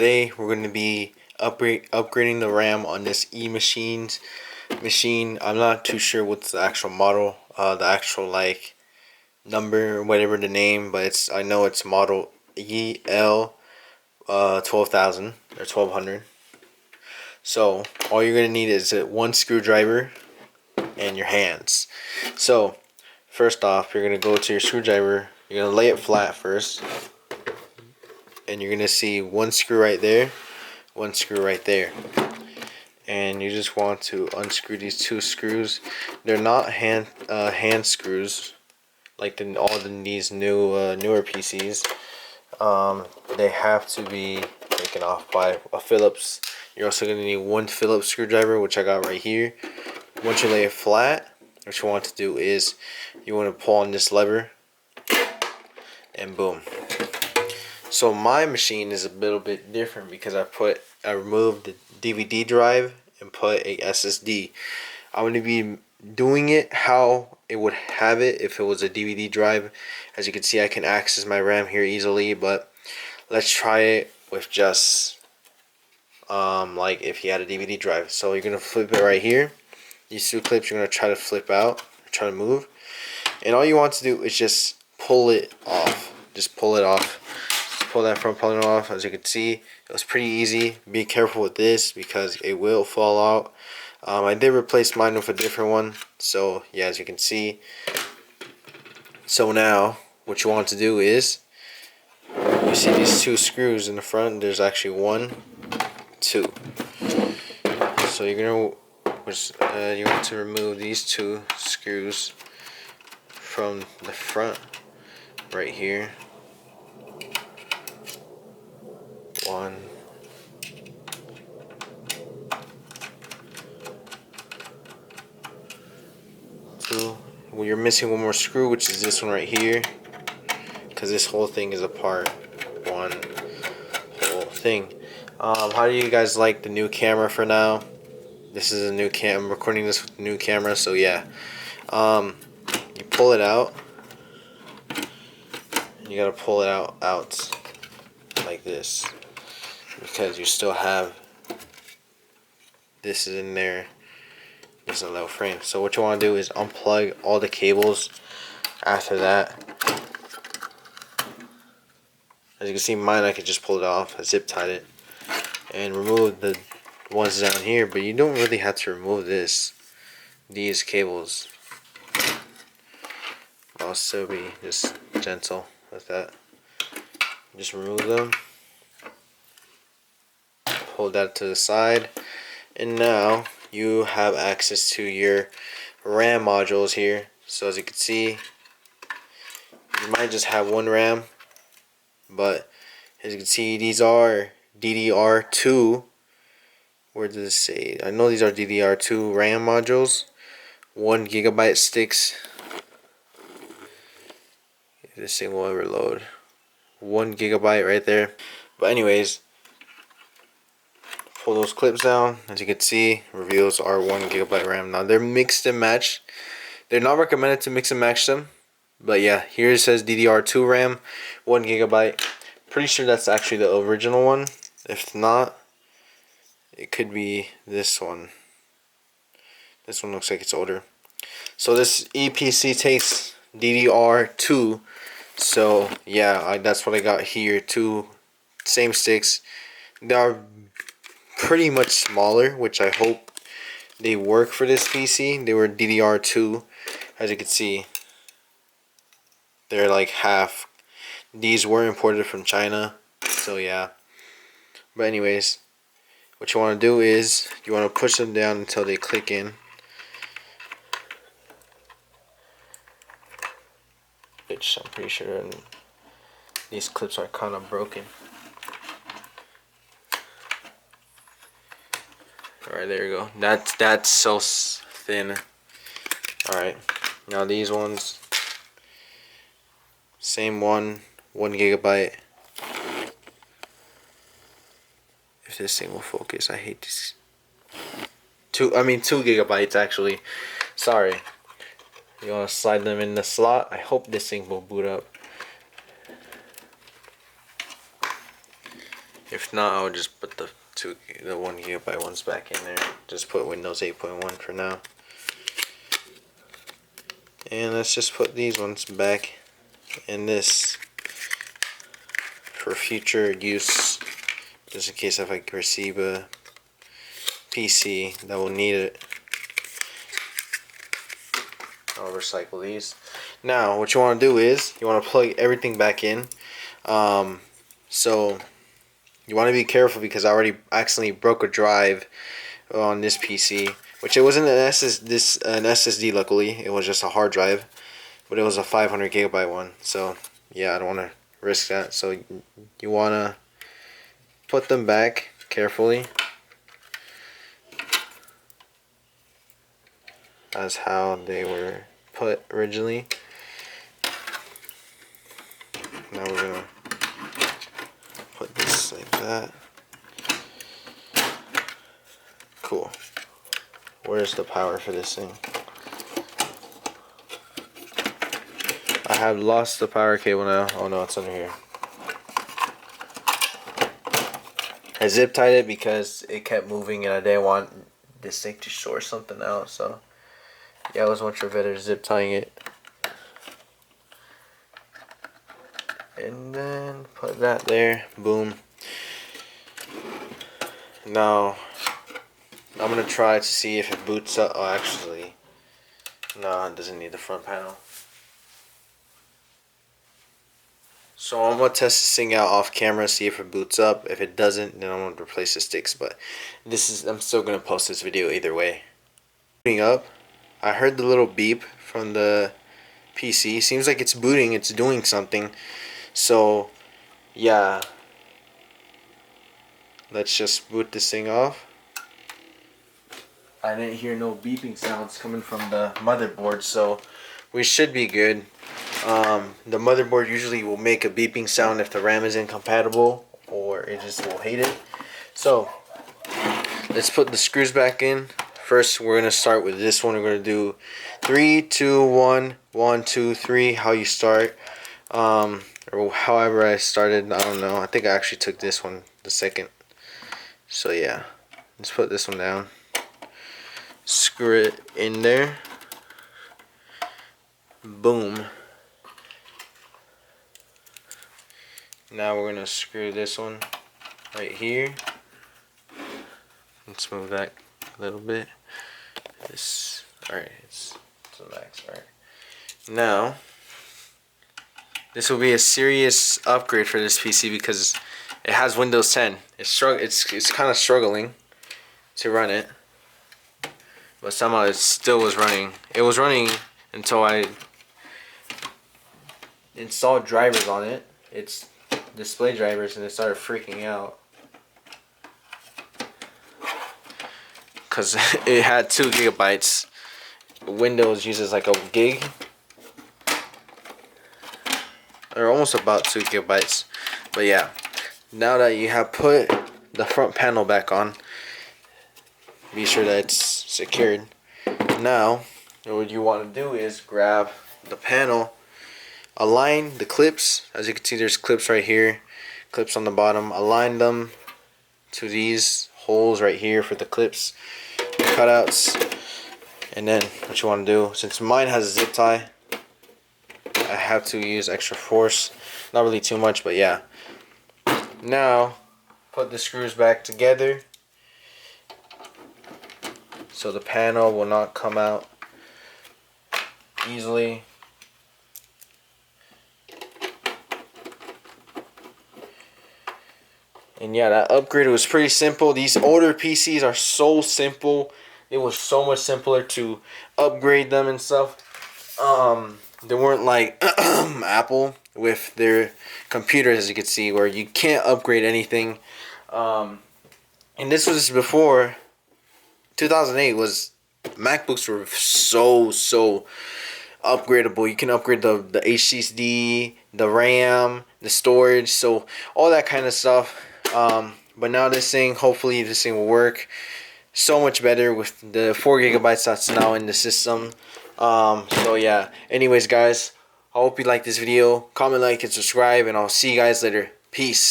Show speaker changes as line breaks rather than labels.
Today we're going to be upgrading the RAM on this eMachines machine. I'm not too sure what's the actual model, the actual like number or whatever the name, but I know it's model EL-1200 or 1200. So all you're gonna need is one screwdriver and your hands. So first off, you're gonna go to your screwdriver. You're gonna lay it flat first, and you're gonna see one screw right there, one screw right there, and you just want to unscrew these two screws. They're not hand screws like these newer PCs. They have to be taken off by a Phillips. You're also gonna need one Phillips screwdriver, which I got right here. Once you lay it flat, what you want to do is you want to pull on this lever, and boom. So my machine is a little bit different because I removed the DVD drive and put a SSD. I'm going to be doing it how it would have it if it was a DVD drive. As you can see, I can access my RAM here easily, but let's try it with just like if you had a DVD drive. So you're going to flip it right here. These two clips you're going to try to flip out, try to move. And all you want to do is just pull it off. Just pull it off. Pull that front panel off. As you can see, it was pretty easy. Be careful with this because it will fall out. I did replace mine with a different one, so yeah, as you can see. So now what you want to do is, you see these two screws in the front. There's actually one, two. So you want to remove these two screws from the front right here. One, two. Well, you're missing one more screw, which is this one right here, because this whole thing is a part one whole thing. How do you guys like the new camera for now? This is a new cam. I'm recording this with the new camera, so yeah. You pull it out. You gotta pull it out like this, because you still have this is in there. This is a little frame. So what you want to do is unplug all the cables. After that, as you can see, mine I could just pull it off. I zip tied it and remove the ones down here, but you don't really have to remove these cables. I'll still be just gentle with that. Just remove them. Hold that to the side, and now you have access to your RAM modules here. So as you can see, you might just have one RAM, but as you can see, these are DDR2. Where does it say? I know these are DDR2 RAM modules. 1 GB sticks. If this thing will ever load. 1 GB right there. But anyways, pull those clips down. As you can see, reveals are 1 GB RAM. Now they're mixed and matched. They're not recommended to mix and match them, but yeah, here it says DDR2 RAM, 1 GB. Pretty sure that's actually the original one. If not, it could be this one. This one looks like it's older. So this EPC takes DDR2. So yeah, that's what I got here. Two same sticks. They are pretty much smaller, which I hope they work for this PC. They were DDR2, as you can see. They're like half. These were imported from China, so yeah. But anyways, what you want to do is you want to push them down until they click in. Which I'm pretty sure these clips are kind of broken. Alright, there you go. That's so thin. Alright, now these ones, same one, 1 GB. If this thing will focus, I hate this. 2 GB actually. Sorry. You want to slide them in the slot. I hope this thing will boot up. If If not, I'll just put the 1 GB ones back in there. Just put Windows 8.1 for now. And let's just put these ones back in this for future use, just in case if I receive a PC that will need it. I'll recycle these. Now what you want to do is you want to plug everything back in. So you want to be careful because I already accidentally broke a drive on this PC, which it wasn't an SSD. Luckily, it was just a hard drive, but it was a 500 GB one. So yeah, I don't want to risk that. So you want to put them back carefully, as how they were put originally. Now we're gonna put this like that. Cool. Where's the power for this thing? I have lost the power cable now. Oh no, it's under here. I zip tied it because it kept moving and I didn't want this thing to short something out. So yeah, I was much better zip tying it. And then put that there. Boom. Now I'm gonna try to see if it boots up. Oh, actually, no, it doesn't need the front panel. So I'm gonna test this thing out off camera, see if it boots up. If it doesn't, then I'm gonna replace the sticks. But I'm still gonna post this video either way. Booting up, I heard the little beep from the PC. Seems like it's booting. It's doing something. So yeah, let's just boot this thing off. I didn't hear no beeping sounds coming from the motherboard, so we should be good. The motherboard usually will make a beeping sound if the RAM is incompatible, or it just will hate it. So let's put the screws back in. First, we're gonna start with this one. We're gonna do 3, 2, 1, 1, 2, 3. How you start, or however I started. I don't know. I think I actually took this one the second. So yeah, let's put this one down. Screw it in there. Boom. Now we're gonna screw this one right here. Let's move that a little bit. This, alright, it's the max. Alright. Now, this will be a serious upgrade for this PC because it has Windows 10. It's kind of struggling to run it, but somehow it still was running. It was running until I installed drivers on it. It's display drivers, and it started freaking out because it had 2 GB. Windows uses like a gig, or almost about 2 GB. But yeah, now that you have put the front panel back on, be sure that it's secured. Now what you want to do is grab the panel, align the clips. As you can see, there's clips right here, clips on the bottom. Align them to these holes right here for the clips, cutouts. And then what you want to do, since mine has a zip tie, I have to use extra force. Not really too much, but yeah. Now put the screws back together so the panel will not come out easily. And yeah, that upgrade was pretty simple. These older PCs are so simple. It was so much simpler to upgrade them and stuff. They weren't like Apple with their computers, as you can see, where you can't upgrade anything. And this was before 2008. Was MacBooks were so upgradable. You can upgrade the HDD, the RAM, the storage, so all that kind of stuff. But now this thing, hopefully this thing will work so much better with the 4 GB that's now in the system. So yeah, anyways guys, I hope you like this video. Comment, like, and subscribe, and I'll see you guys later. Peace.